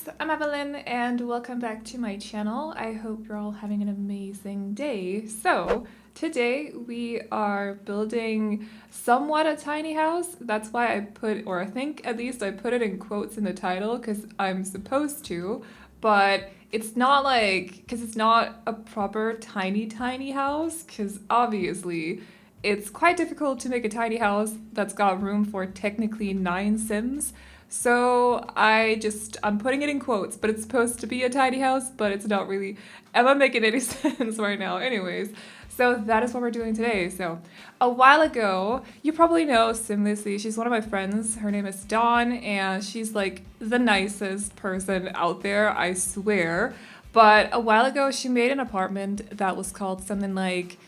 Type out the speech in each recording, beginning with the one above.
I'm Aveline and welcome back to my channel. I hope you're all having an amazing day. So today we are building somewhat a tiny house. That's why I put, or I think at least I put it in quotes in the title because I'm supposed to, but it's not like, because it's not a proper tiny house, because obviously it's quite difficult to make a tiny house that's got room for technically 9 Sims. So I'm putting it in quotes, but it's supposed to be a tiny house, but it's not really. Am I making any sense right now? Anyways, so that is what we're doing today. So a while ago, you probably know Simlessly. She's one of my friends. Her name is Dawn, and she's like the nicest person out there, I swear. But a while ago, she made an apartment that was called something like,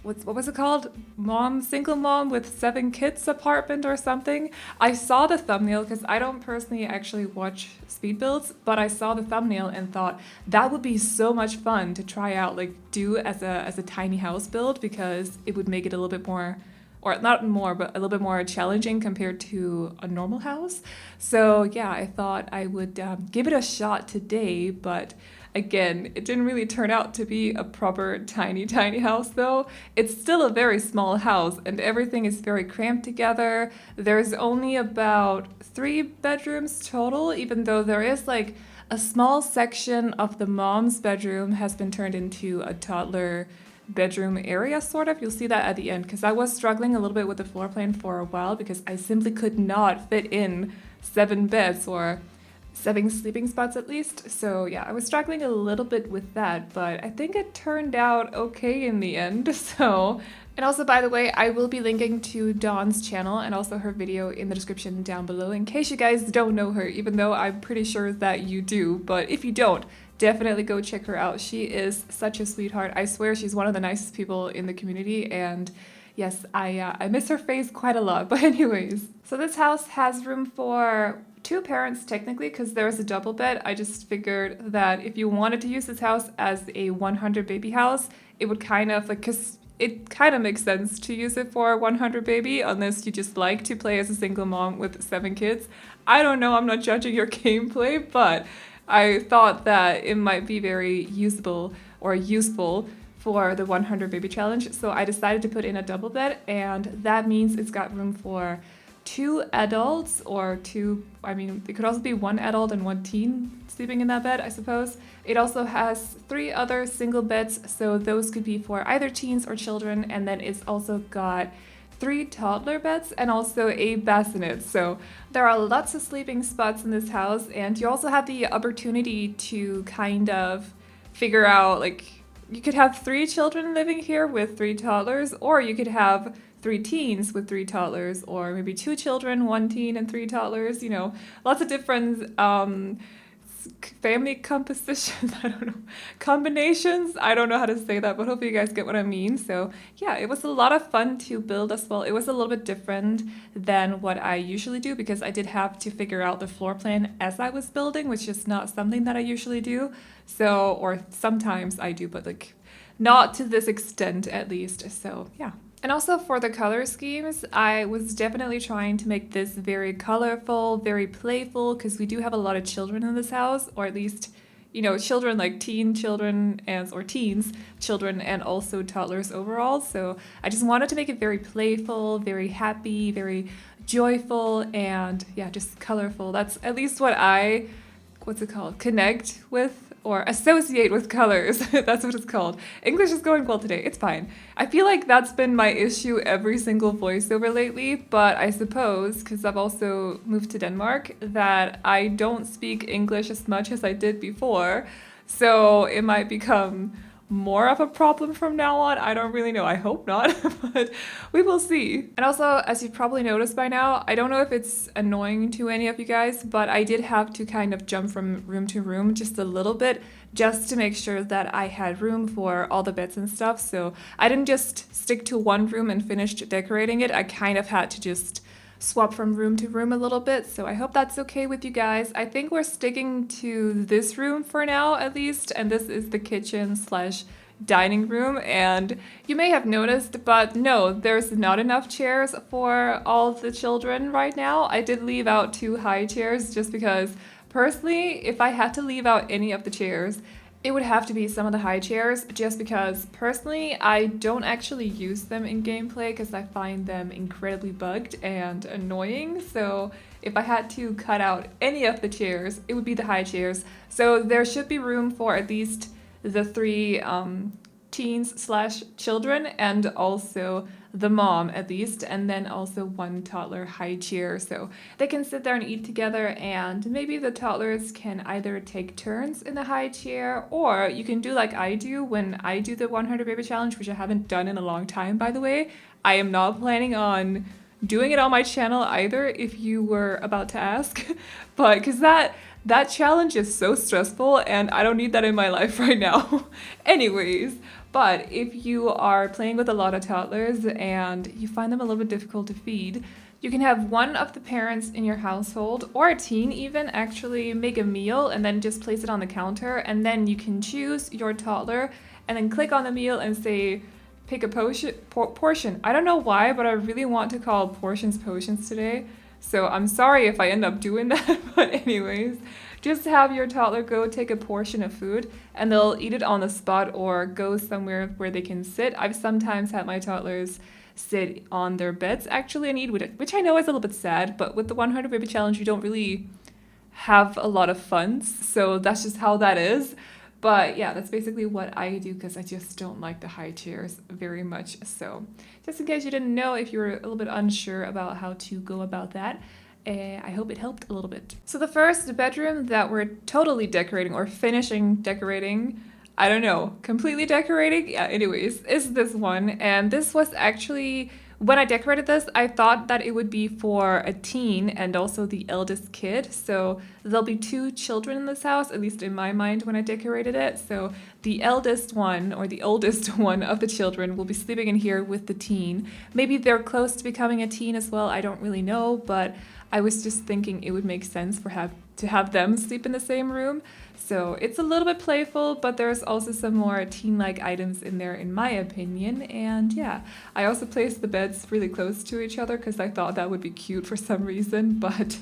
what was it called? Single mom with 7 kids apartment or something. I saw the thumbnail because I don't personally actually watch speed builds, but I saw the thumbnail and thought that would be so much fun to try out, like do as a tiny house build, because it would make it a little bit more, or not more, but a little bit more challenging compared to a normal house. So yeah, I thought I would give it a shot today, but again, it didn't really turn out to be a proper tiny house though. It's still a very small house and everything is very cramped together. There's only about 3 bedrooms total, even though there is like a small section of the mom's bedroom has been turned into a toddler bedroom area, sort of. You'll see that at the end, because I was struggling a little bit with the floor plan for a while because I simply could not fit in 7 beds, or 7 sleeping spots at least. So yeah, I was struggling a little bit with that, but I think it turned out okay in the end. So, and also, by the way, I will be linking to Dawn's channel and also her video in the description down below in case you guys don't know her, even though I'm pretty sure that you do. But if you don't, definitely go check her out. She is such a sweetheart. I swear she's one of the nicest people in the community, and yes, I miss her face quite a lot. But anyways, so this house has room for 2 parents technically, because there's a double bed. I just figured that if you wanted to use this house as a 100 baby house, it would kind of like, because it kind of makes sense to use it for 100 baby, unless you just like to play as a single mom with 7 kids. I don't know, I'm not judging your gameplay, but I thought that it might be very usable or useful for the 100 baby challenge. So I decided to put in a double bed, and that means it's got room for 2 adults, or 2, I mean, it could also be 1 adult and 1 teen sleeping in that bed, I suppose. It also has 3 other single beds, so those could be for either teens or children, and then it's also got 3 toddler beds and also a bassinet. So there are lots of sleeping spots in this house, and you also have the opportunity to kind of figure out, like, you could have 3 children living here with 3 toddlers, or you could have 3 teens with 3 toddlers, or maybe 2 children, 1 teen and 3 toddlers, you know, lots of different family compositions, I don't know, combinations, I don't know how to say that, but hopefully you guys get what I mean. So yeah, it was a lot of fun to build as well. It was a little bit different than what I usually do, because I did have to figure out the floor plan as I was building, which is not something that I usually do. So, or sometimes I do, but like not to this extent at least. So yeah. And also for the color schemes, I was definitely trying to make this very colorful, very playful, because we do have a lot of children in this house, or at least, you know, children like teen children and or teens children, and also toddlers overall. So I just wanted to make it very playful, very happy, very joyful, and yeah, just colorful. That's at least what I, connect with or associate with colors. That's what it's called. English is going well today. It's fine. I feel like that's been my issue every single voiceover lately, but I suppose, because I've also moved to Denmark, that I don't speak English as much as I did before. So it might become more of a problem from now on. I don't really know. I hope not, but we will see. And also, as you've probably noticed by now, I don't know if it's annoying to any of you guys, but I did have to kind of jump from room to room just a little bit, just to make sure that I had room for all the beds and stuff. So I didn't just stick to one room and finished decorating it. I kind of had to just swap from room to room a little bit, so I hope that's okay with you guys. I think we're sticking to this room for now at least, and this is the kitchen slash dining room. And you may have noticed, but no, there's not enough chairs for all the children right now. I did leave out 2 high chairs just because Personally, if I had to leave out any of the chairs, it would have to be some of the high chairs, just because personally I don't actually use them in gameplay because I find them incredibly bugged and annoying. So if I had to cut out any of the chairs, it would be the high chairs. So there should be room for at least the three teens slash children and also the mom at least, and then also one toddler high chair so they can sit there and eat together, and maybe the toddlers can either take turns in the high chair, or you can do like I do when I do the 100 baby challenge, which I haven't done in a long time, by the way. I am not planning on doing it on my channel either, if you were about to ask, but because that challenge is so stressful and I don't need that in my life right now. Anyways, but if you are playing with a lot of toddlers and you find them a little bit difficult to feed, you can have one of the parents in your household, or a teen even, actually make a meal and then just place it on the counter, and then you can choose your toddler and then click on the meal and say, pick a portion. I don't know why, but I really want to call portions potions today. So I'm sorry if I end up doing that, but anyways, just have your toddler go take a portion of food and they'll eat it on the spot or go somewhere where they can sit. I've sometimes had my toddlers sit on their beds actually and eat, which I know is a little bit sad, but with the 100 baby challenge, you don't really have a lot of funds. So that's just how that is. But yeah, that's basically what I do because I just don't like the high chairs very much. So just in case you didn't know, if you were a little bit unsure about how to go about that, I hope it helped a little bit. So the first bedroom that we're totally decorating or finishing decorating, I don't know, completely decorating? Yeah, anyways, is this one. And this was actually, when I decorated this, I thought that it would be for a teen and also the eldest kid. So there'll be two children in this house, at least in my mind when I decorated it. So the eldest one, or the oldest one of the children, will be sleeping in here with the teen. Maybe they're close to becoming a teen as well, I don't really know, but I was just thinking it would make sense to have them sleep in the same room. So it's a little bit playful, but there's also some more teen-like items in there in my opinion. And yeah, I also placed the beds really close to each other because I thought that would be cute for some reason, but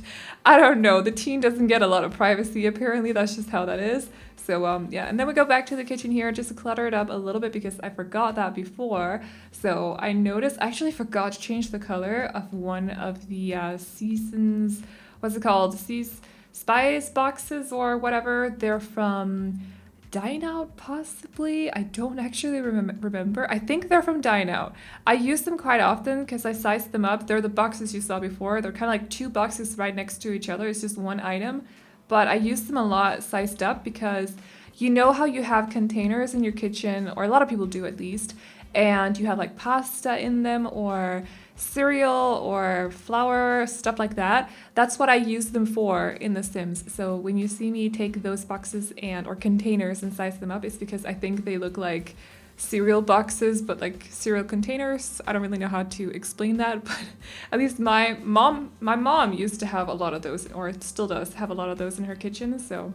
I don't know, the teen doesn't get a lot of privacy apparently, that's just how that is. So yeah, and then we go back to the kitchen here just to clutter it up a little bit because I forgot that before. So I noticed, I actually forgot to change the color of one of the seasons, what's it called? Spice boxes or whatever. They're from Dine Out possibly. I don't actually remember. I think they're from Dine Out. I use them quite often because I sized them up. They're the boxes you saw before. They're kind of like two boxes right next to each other. It's just one item. But I use them a lot sized up because you know how you have containers in your kitchen, or a lot of people do at least, and you have like pasta in them or cereal or flour, stuff like that. That's what I use them for in The Sims. So when you see me take those boxes and or containers and size them up, it's because I think they look like cereal boxes, but like cereal containers. I don't really know how to explain that, but at least my mom used to have a lot of those, or still does have a lot of those in her kitchen. So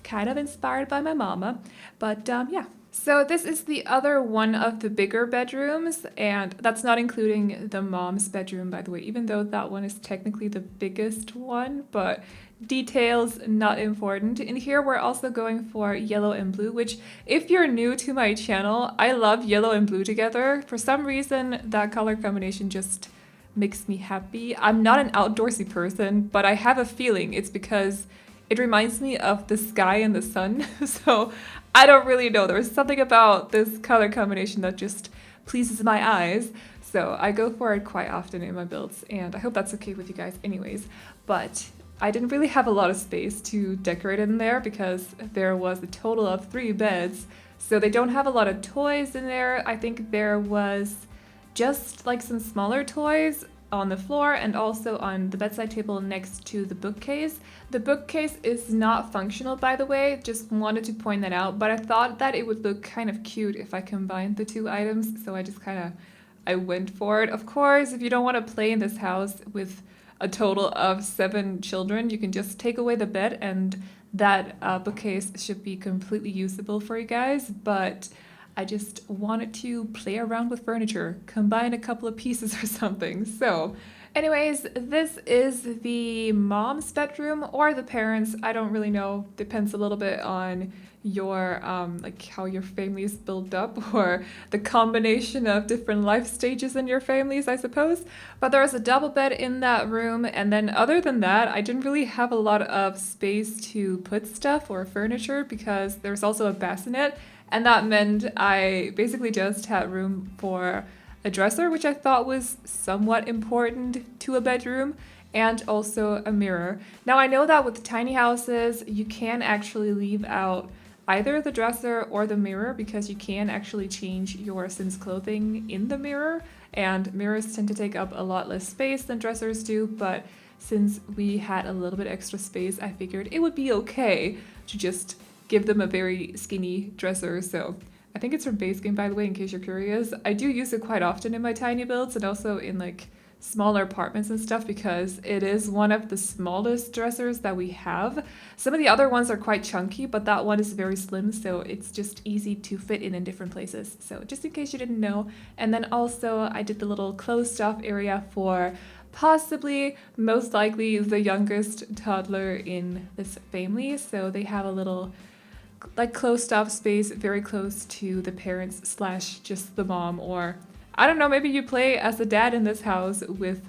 kind of inspired by my mama, but yeah. So this is the other one of the bigger bedrooms, and that's not including the mom's bedroom, by the way, even though that one is technically the biggest one, but details not important. In here we're also going for yellow and blue, which if you're new to my channel, I love yellow and blue together. For some reason, that color combination just makes me happy. I'm not an outdoorsy person, but I have a feeling it's because it reminds me of the sky and the sun. So I don't really know. There's something about this color combination that just pleases my eyes. So I go for it quite often in my builds, and I hope that's okay with you guys anyways. But I didn't really have a lot of space to decorate in there because there was a total of 3 beds. So they don't have a lot of toys in there. I think there was just like some smaller toys on the floor and also on the bedside table next to the bookcase. The bookcase is not functional, by the way, just wanted to point that out, but I thought that it would look kind of cute if I combined the 2 items, so I went for it. Of course, if you don't want to play in this house with a total of 7 children, you can just take away the bed and that bookcase should be completely usable for you guys, but I just wanted to play around with furniture, combine a couple of pieces or something. So Anyways, this is the mom's bedroom or the parents. I don't really know. Depends a little bit on your like how your family is built up or the combination of different life stages in your families, I suppose. But there's a double bed in that room, and then other than that, I didn't really have a lot of space to put stuff or furniture because there's also a bassinet, and that meant I basically just had room for a dresser, which I thought was somewhat important to a bedroom, and also a mirror. Now, I know that with tiny houses, you can actually leave out either the dresser or the mirror because you can actually change your Sims clothing in the mirror, and mirrors tend to take up a lot less space than dressers do, but since we had a little bit extra space, I figured it would be okay to just give them a very skinny dresser. So I think it's from Base Game, by the way, in case you're curious. I do use it quite often in my tiny builds and also in like smaller apartments and stuff because it is one of the smallest dressers that we have. Some of the other ones are quite chunky, but that one is very slim, so it's just easy to fit in different places. So just in case you didn't know. And then also I did the little closed off area for possibly, most likely, the youngest toddler in this family. So they have a little like closed off space very close to the parents slash just the mom, or I don't know, maybe you play as a dad in this house with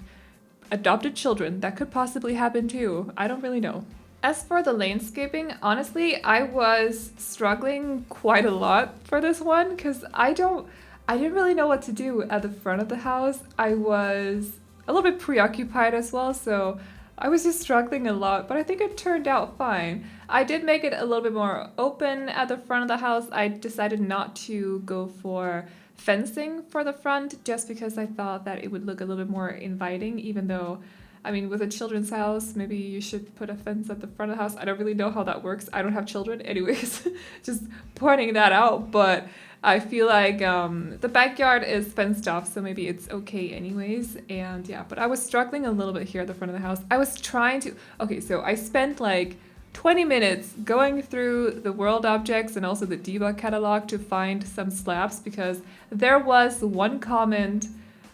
adopted children. That could possibly happen too. I don't really know. As for the landscaping, honestly, I was struggling quite a lot for this one because I didn't really know what to do at the front of the house. I was a little bit preoccupied as well, so I was just struggling a lot, but I think it turned out fine. I did make it a little bit more open at the front of the house. I decided not to go for fencing for the front just because I thought that it would look a little bit more inviting, even though, I mean, with a children's house, maybe you should put a fence at the front of the house. I don't really know how that works. I don't have children anyways, just pointing that out, but I feel like the backyard is fenced off, so maybe it's okay anyways. And yeah, but I was struggling a little bit here at the front of the house. I was trying to, okay, so I spent like 20 minutes going through the world objects and also the debug catalog to find some slabs because there was one comment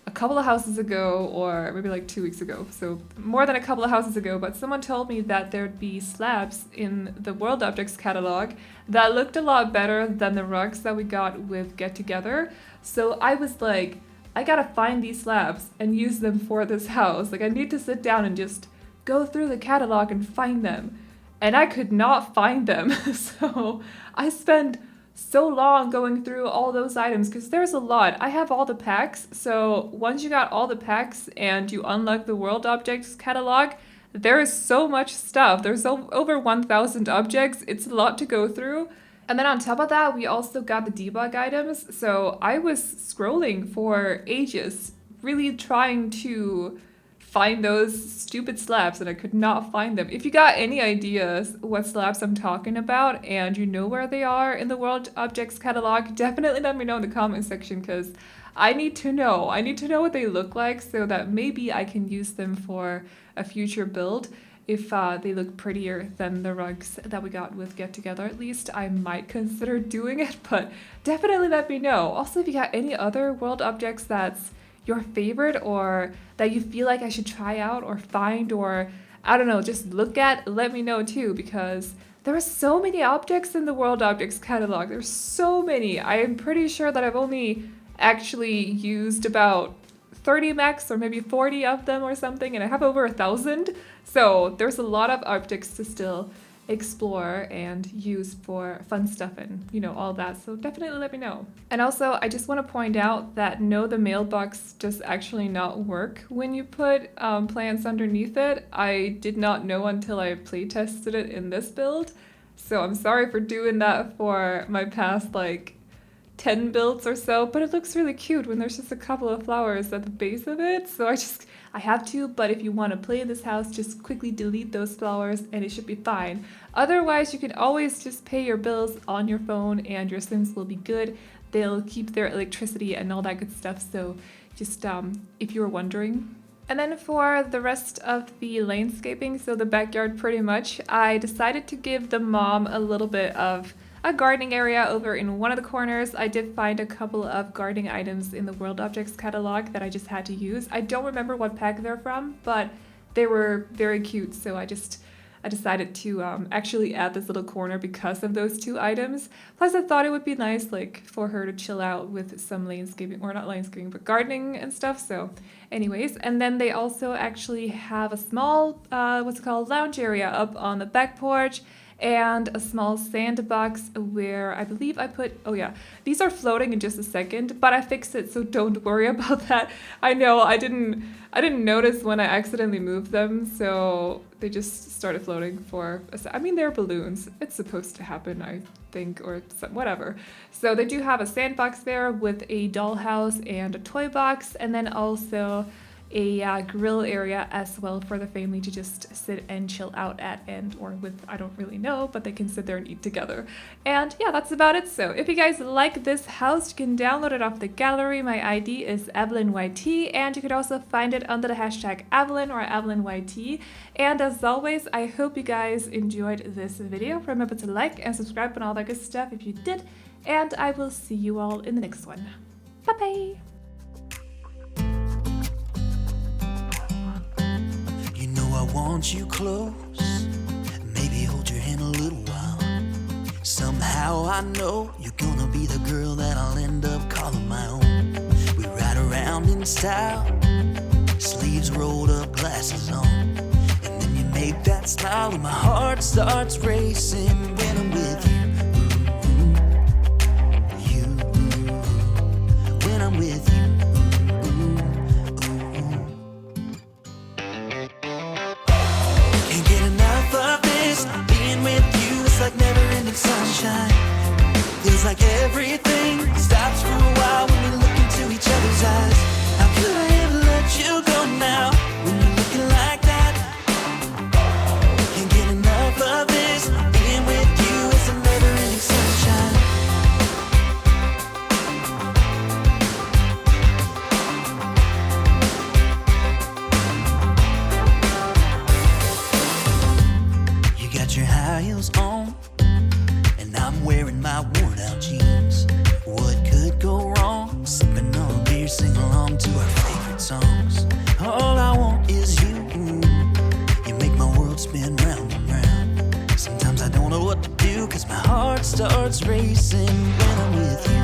a couple of houses ago, or maybe like 2 weeks ago, so more than a couple of houses ago, but someone told me that there'd be slabs in the world objects catalog that looked a lot better than the rugs that we got with Get Together. So I was like, I gotta find these slabs and use them for this house. Like, I need to sit down and just go through the catalog and find them. And I could not find them. So I spent so long going through all those items because there's a lot. I have all the packs, so once you got all the packs and you unlock the world objects catalog, there is so much stuff. There's over 1,000 objects. It's a lot to go through. And then on top of that, we also got the debug items. So I was scrolling for ages, really trying to find those stupid slabs, and I could not find them. If you got any ideas what slabs I'm talking about and you know where they are in the world objects catalog, definitely let me know in the comment section because I need to know. I need to know what they look like so that maybe I can use them for a future build. If they look prettier than the rugs that we got with Get Together, at least I might consider doing it, but definitely let me know. Also, if you got any other world objects that's your favorite or that you feel like I should try out or find or I don't know, just look at, let me know too, because there are so many objects in the world objects catalog. There's so many. I am pretty sure that I've only actually used about 30 max or maybe 40 of them or something, and I have over 1,000. So there's a lot of objects to still explore and use for fun stuff and, you know, all that. So definitely let me know. And also, I just want to point out that no, the mailbox does actually not work when you put plants underneath it. I did not know until I play tested it in this build. So I'm sorry for doing that for my past like 10 builds or so, but it looks really cute when there's just a couple of flowers at the base of it. So I have to, but if you want to play in this house, just quickly delete those flowers and it should be fine. Otherwise, you can always just pay your bills on your phone and your Sims will be good. They'll keep their electricity and all that good stuff. So just if you were wondering. And then for the rest of the landscaping, so the backyard pretty much, I decided to give the mom a little bit of a gardening area over in one of the corners. I did find a couple of gardening items in the World Objects catalog that I just had to use. I don't remember what pack they're from, but they were very cute, so I decided to actually add this little corner because of those two items. Plus I thought it would be nice like for her to chill out with some landscaping, or not landscaping, but gardening and stuff. So anyways, and then they also actually have a small, what's it called, lounge area up on the back porch, and a small sandbox where I believe I put, oh yeah, these are floating in just a second, but I fixed it, so don't worry about that. I know I didn't notice when I accidentally moved them, so they just started floating for I mean, they're balloons. It's supposed to happen, I think, or whatever. So they do have a sandbox there with a dollhouse and a toy box, and then also a grill area as well for the family to just sit and chill out at, and or with, I don't really know, but they can sit there and eat together. And yeah, that's about it. So if you guys like this house, you can download it off the gallery. My ID is AvelineYT, and you could also find it under the hashtag Aveline or AvelineYT. And as always, I hope you guys enjoyed this video. Remember to like and subscribe and all that good stuff if you did, and I will see you all in the next one. Bye bye! I want you close, maybe hold your hand a little while. Somehow I know you're gonna be the girl that I'll end up calling my own. We ride around in style, sleeves rolled up, glasses on, and then you make that smile and my heart starts racing when I'm with you. When I'm with you. Like never-ending sunshine. Feels like everything stops for a while when we look into each other's eyes. How could I ever let you go now when you're looking like that? Can't get enough of this. Being with you is a never-ending sunshine. You got your high heels on, I'm wearing my worn-out jeans. What could go wrong? Sipping on a beer, sing along to our favorite songs. All I want is you. You make my world spin round and round. Sometimes I don't know what to do, 'cause my heart starts racing when I'm with you.